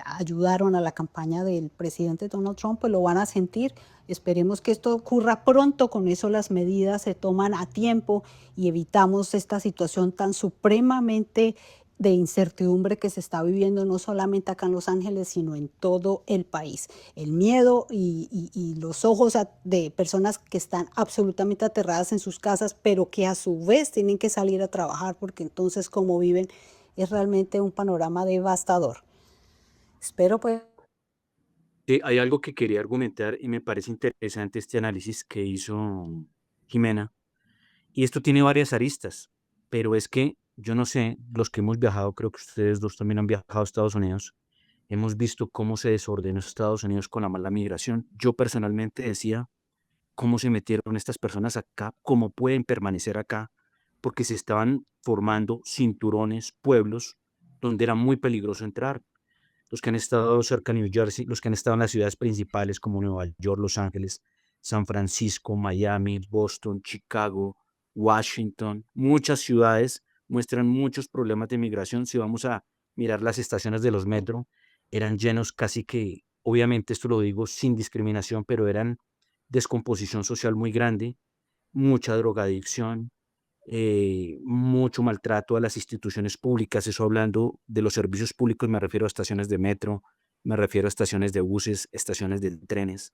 ayudaron a la campaña del presidente Donald Trump, pues lo van a sentir. Esperemos que esto ocurra pronto, con eso las medidas se toman a tiempo y evitamos esta situación tan supremamente de incertidumbre que se está viviendo no solamente acá en Los Ángeles, sino en todo el país. El miedo y los ojos de personas que están absolutamente aterradas en sus casas, pero que a su vez tienen que salir a trabajar porque entonces cómo viven es realmente un panorama devastador. Espero pues. Hay algo que quería argumentar y me parece interesante este análisis que hizo Jimena. Y esto tiene varias aristas, pero es que yo no sé, los que hemos viajado, creo que ustedes dos también han viajado a Estados Unidos, hemos visto cómo se desordenó Estados Unidos con la mala migración. Yo personalmente decía, ¿cómo se metieron estas personas acá? ¿Cómo pueden permanecer acá? Porque se estaban formando cinturones, pueblos, donde era muy peligroso entrar. Los que han estado cerca de New Jersey, los que han estado en las ciudades principales como Nueva York, Los Ángeles, San Francisco, Miami, Boston, Chicago, Washington, muchas ciudades muestran muchos problemas de migración. Si vamos a mirar las estaciones de los metro, eran llenos casi que, obviamente esto lo digo sin discriminación, pero eran descomposición social muy grande, mucha drogadicción, mucho maltrato a las instituciones públicas. Eso hablando de los servicios públicos, me refiero a estaciones de metro, me refiero a estaciones de buses, estaciones de trenes.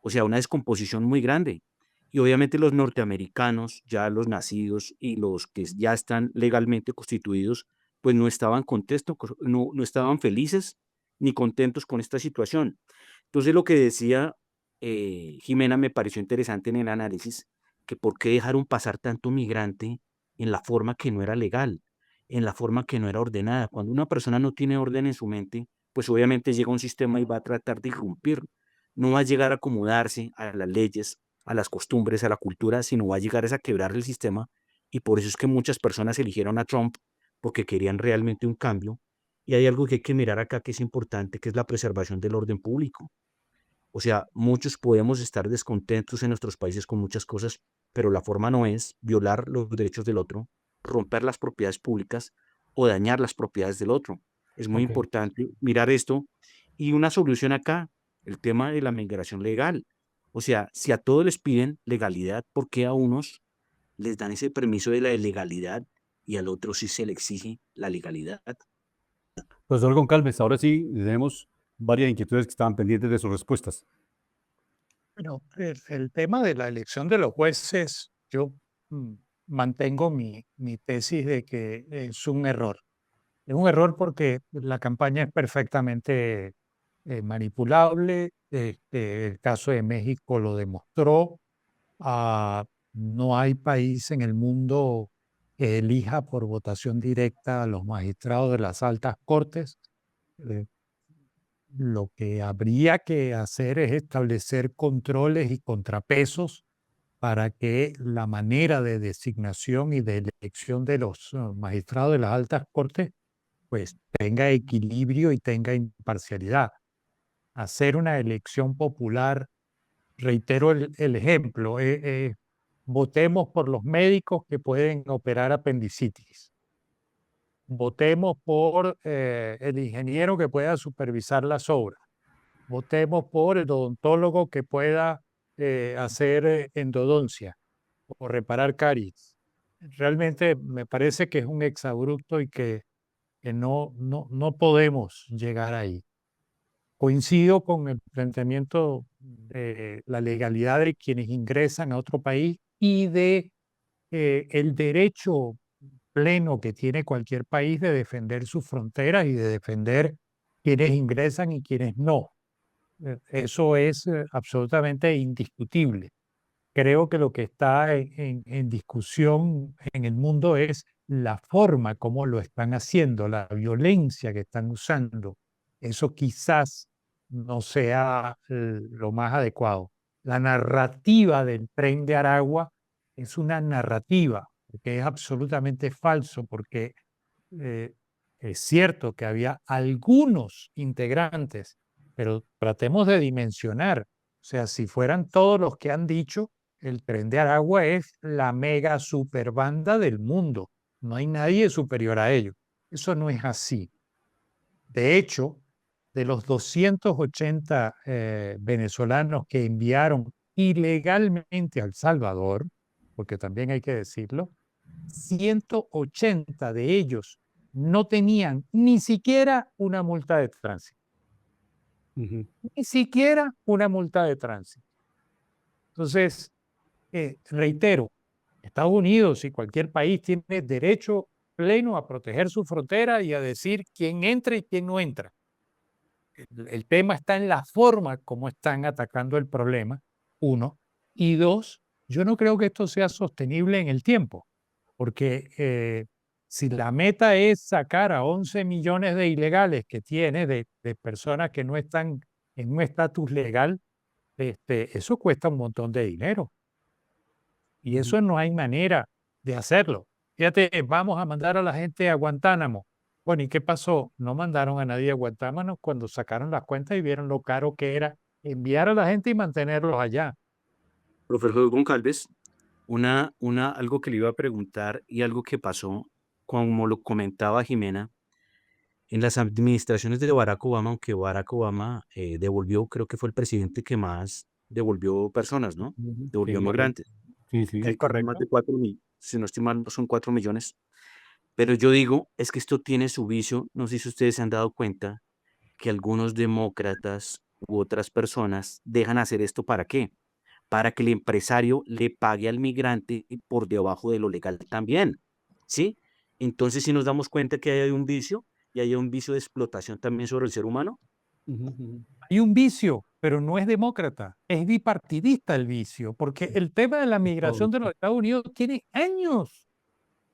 O sea, una descomposición muy grande. Y obviamente los norteamericanos, ya los nacidos y los que ya están legalmente constituidos, pues no estaban contentos, no estaban felices ni contentos con esta situación. Entonces lo que decía Jimena me pareció interesante en el análisis, que por qué dejaron pasar tanto migrante en la forma que no era legal, en la forma que no era ordenada. Cuando una persona no tiene orden en su mente, pues obviamente llega un sistema y va a tratar de irrumpir. No va a llegar a acomodarse a las leyes, a las costumbres, a la cultura, sino va a llegar a quebrar el sistema. Y por eso es que muchas personas eligieron a Trump, porque querían realmente un cambio. Y hay algo que hay que mirar acá que es importante, que es la preservación del orden público. O sea, muchos podemos estar descontentos en nuestros países con muchas cosas, pero la forma no es violar los derechos del otro, romper las propiedades públicas o dañar las propiedades del otro. Es muy Ok. importante mirar esto. Y una solución acá, el tema de la migración legal. O sea, si a todos les piden legalidad, ¿por qué a unos les dan ese permiso de la ilegalidad y al otro sí se le exige la legalidad? Profesor Goncalves, ahora sí tenemos varias inquietudes que estaban pendientes de sus respuestas. Bueno, el tema de la elección de los jueces, yo mantengo mi tesis de que es un error. Es un error porque la campaña es perfectamente manipulable. El caso de México lo demostró. No hay país en el mundo que elija por votación directa a los magistrados de las altas cortes. Eh, lo que habría que hacer es establecer controles y contrapesos para que la manera de designación y de elección de los magistrados de las altas cortes pues tenga equilibrio y tenga imparcialidad. Hacer una elección popular, reitero el ejemplo, votemos por los médicos que pueden operar apendicitis. Votemos por el ingeniero que pueda supervisar las obras. Votemos por el odontólogo que pueda hacer endodoncia o reparar caries. Realmente me parece que es un exabrupto y que no podemos llegar ahí. Coincido con el planteamiento de la legalidad de quienes ingresan a otro país y de el derecho pleno que tiene cualquier país de defender sus fronteras y de defender quienes ingresan y quienes no. Eso es absolutamente indiscutible. creo que lo que está en discusión en el mundo es la forma como lo están haciendo, la violencia que están usando. Eso quizás no sea lo más adecuado. La narrativa del Tren de Aragua es una narrativa que es absolutamente falso, porque es cierto que había algunos integrantes, pero tratemos de dimensionar. O sea, si fueran todos los que han dicho, el Tren de Aragua es la mega super banda del mundo. No hay nadie superior a ellos. Eso no es así. De hecho, de los 280 venezolanos que enviaron ilegalmente a El Salvador, porque también hay que decirlo, 180 de ellos no tenían ni siquiera una multa de tránsito. Ujú. Ni siquiera una multa de tránsito. Entonces, reitero, Estados Unidos y cualquier país tiene derecho pleno a proteger su frontera y a decir quién entra y quién no entra. El tema está en la forma como están atacando el problema, uno. Y dos, yo no creo que esto sea sostenible en el tiempo, porque si la meta es sacar a 11 millones de ilegales que tiene, de personas que no están en un estatus legal, eso cuesta un montón de dinero. Y Ujú. eso no hay manera de hacerlo. Fíjate, vamos a mandar a la gente a Guantánamo. Bueno, ¿y qué pasó? No mandaron a nadie a Guantánamo cuando sacaron las cuentas y vieron lo caro que era enviar a la gente y mantenerlos allá. Profesor Goncalves, algo que le iba a preguntar y algo que pasó, como lo comentaba Jimena, en las administraciones de Barack Obama, aunque Barack Obama devolvió, creo que fue el presidente que más devolvió personas, ¿no? Ujú. Devolvió Sí, migrantes. sí, sí. ¿Es Más de correcto? 4.000, si no estoy mal, son 4 millones. Pero yo digo, es que esto tiene su vicio. No sé si ustedes se han dado cuenta que algunos demócratas u otras personas dejan hacer esto ¿para qué? Para que el empresario le pague al migrante por debajo de lo legal también, ¿sí? Entonces, si nos damos cuenta que hay un vicio y hay un vicio de explotación también sobre el ser humano. Ujú, ujú. Hay un vicio, pero no es demócrata, es bipartidista el vicio, porque el tema de la Todo. migración de los Estados Unidos tiene años.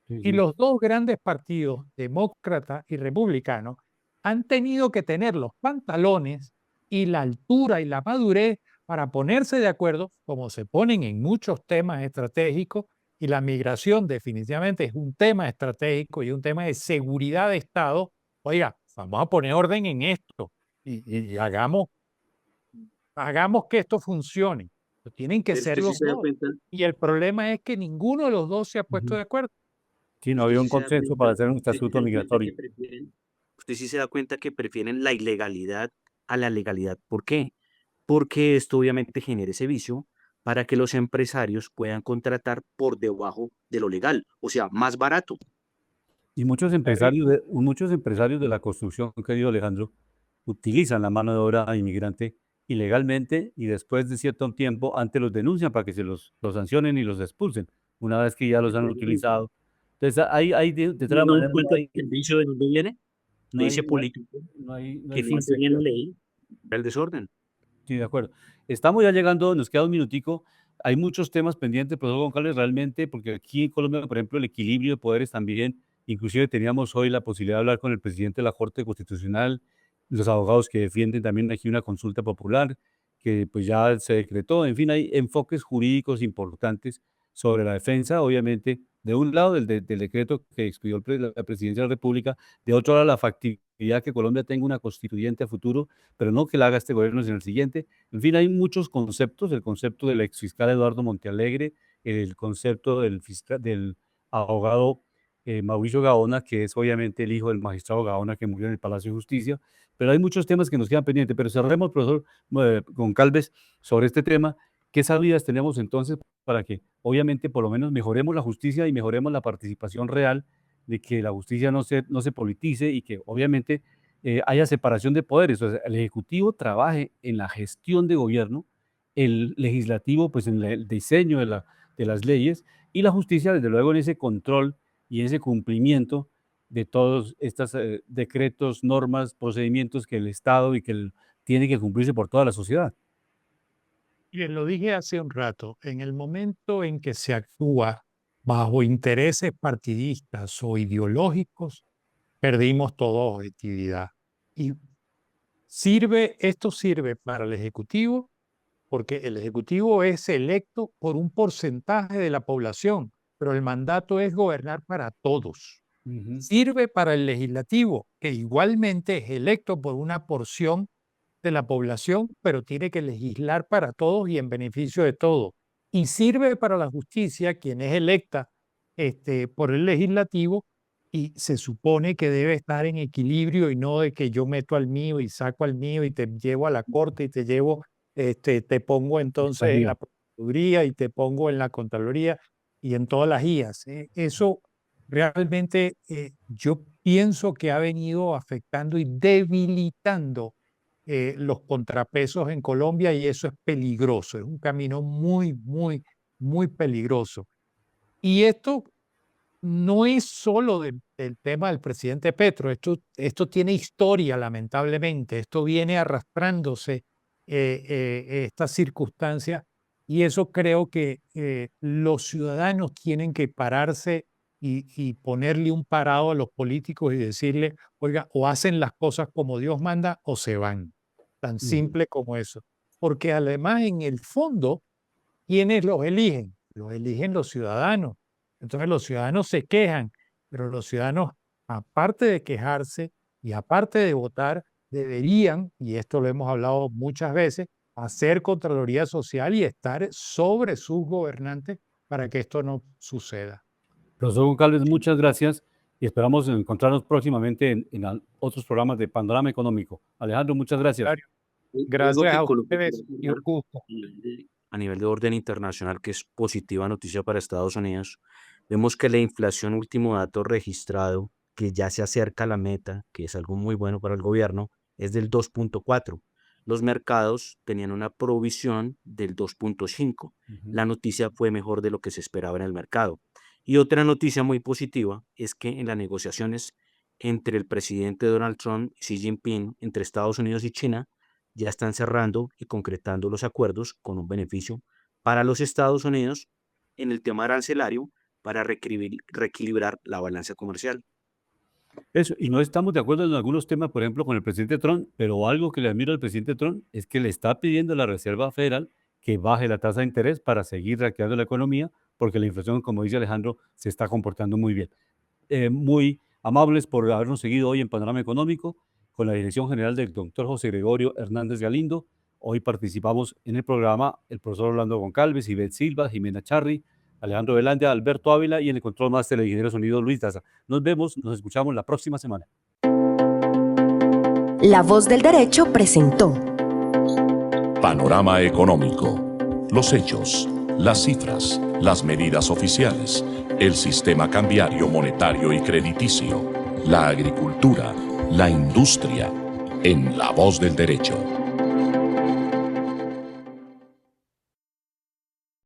Sí, Y sí. los dos grandes partidos, demócrata y republicano, han tenido que tener los pantalones y la altura y la madurez para ponerse de acuerdo, como se ponen en muchos temas estratégicos, y la migración definitivamente es un tema estratégico y un tema de seguridad de Estado. Oiga, vamos a poner orden en esto y hagamos que esto funcione. Tienen que Pero ser usted sí los se da dos. cuenta, Y el problema es que ninguno de los dos se ha puesto Ujú. de acuerdo. Sí, no usted había sí un se da consenso cuenta, para hacer un usted sí se estatuto da cuenta que migratorio. prefieren, usted sí se da cuenta que prefieren la ilegalidad a la legalidad. ¿Por qué? Porque esto obviamente genera ese vicio para que los empresarios puedan contratar por debajo de lo legal, o sea, más barato. Y Larry, muchos empresarios de la construcción, querido Alejandro, utilizan la mano de obra inmigrante ilegalmente y después de cierto tiempo antes los denuncian para que los sancionen y los expulsen, una vez que ya los han utilizado. Entonces, de ¿No todas nos damos maneras, cuenta que el vicio de dónde viene? no De hay, ese no hay, político no que hay no hace filtro. bien la ley, el desorden. Sí, de acuerdo. Estamos ya llegando, nos queda un minutico. Hay muchos temas pendientes, profesor González, realmente, porque aquí en Colombia, por ejemplo, el equilibrio de poderes también, inclusive teníamos hoy la posibilidad de hablar con el presidente de la Corte Constitucional, los abogados que defienden también aquí una consulta popular, que pues ya se decretó. En fin, hay enfoques jurídicos importantes sobre la defensa, obviamente, de un lado del decreto que expidió la presidencia de la República, de otro lado la factibilidad que Colombia tenga una constituyente a futuro, pero no que la haga este gobierno, sino el siguiente. En fin, hay muchos conceptos, el concepto del exfiscal Eduardo Montealegre, el concepto del abogado Mauricio Gaona, que es obviamente el hijo del magistrado Gaona que murió en el Palacio de Justicia, pero hay muchos temas que nos quedan pendientes. Pero cerremos, profesor Goncalves, sobre este tema. ¿Qué salidas tenemos entonces para que obviamente por lo menos mejoremos la justicia y mejoremos la participación real de que la justicia no se politice y que obviamente haya separación de poderes? O sea, el Ejecutivo trabaje en la gestión de gobierno, el Legislativo pues en el diseño de las leyes y la justicia desde luego en ese control y en ese cumplimiento de todos estos decretos, normas, procedimientos que el Estado tiene que cumplirse por toda la sociedad. Bien, lo dije hace un rato, en el momento en que se actúa bajo intereses partidistas o ideológicos, perdimos toda objetividad. Y esto sirve para el Ejecutivo, porque el Ejecutivo es electo por un porcentaje de la población, pero el mandato es gobernar para todos. Sirve para el Legislativo, que igualmente es electo por una porción de la población, pero tiene que legislar para todos y en beneficio de todos. Y sirve para la justicia, quien es electa por el Legislativo, y se supone que debe estar en equilibrio y no de que yo meto al mío y saco al mío y te llevo a la corte y te llevo, te pongo entonces en la Procuraduría y te pongo en la Contraloría y en todas las IAS. Eso realmente yo pienso que ha venido afectando y debilitando los contrapesos en Colombia, y eso es peligroso, es un camino muy, muy, muy peligroso. Y esto no es solo del tema del presidente Petro, esto tiene historia, lamentablemente, esto viene arrastrándose estas circunstancias, y eso creo que los ciudadanos tienen que pararse y ponerle un parado a los políticos y decirle, oiga, o hacen las cosas como Dios manda o se van. Tan simple como eso. Porque además, en el fondo, ¿quiénes los eligen? Los eligen los ciudadanos. Entonces los ciudadanos se quejan, pero los ciudadanos, aparte de quejarse y aparte de votar, deberían, y esto lo hemos hablado muchas veces, hacer Contraloría Social y estar sobre sus gobernantes para que esto no suceda. Profesor Goncalves, muchas gracias y esperamos encontrarnos próximamente en otros programas de Panorama Económico. Alejandro, muchas gracias. Gracias a ustedes y un gusto. A nivel de orden internacional, que es positiva noticia para Estados Unidos, vemos que la inflación, último dato registrado, que ya se acerca a la meta, que es algo muy bueno para el gobierno, es del 2.4. Los mercados tenían una provisión del 2.5. La noticia fue mejor de lo que se esperaba en el mercado. Y otra noticia muy positiva es que en las negociaciones entre el presidente Donald Trump y Xi Jinping, entre Estados Unidos y China, ya están cerrando y concretando los acuerdos con un beneficio para los Estados Unidos en el tema arancelario para reequilibrar la balanza comercial. Eso, y no estamos de acuerdo en algunos temas, por ejemplo, con el presidente Trump, pero algo que le admiro al presidente Trump es que le está pidiendo a la Reserva Federal que baje la tasa de interés para seguir reactivando la economía, porque la inflación, como dice Alejandro, se está comportando muy bien. Muy amables por habernos seguido hoy en Panorama Económico, con la dirección general del doctor José Gregorio Hernández Galindo. Hoy participamos en el programa el profesor Orlando Goncalves, Ivette Silva, Jimena Charri, Alejandro Velandia, Alberto Ávila y en el control máster el ingeniero sonido Luis Daza. Nos vemos, nos escuchamos la próxima semana. La Voz del Derecho presentó Panorama Económico. Los hechos, las cifras, las medidas oficiales, el sistema cambiario, monetario y crediticio, la agricultura, la industria, en La Voz del Derecho.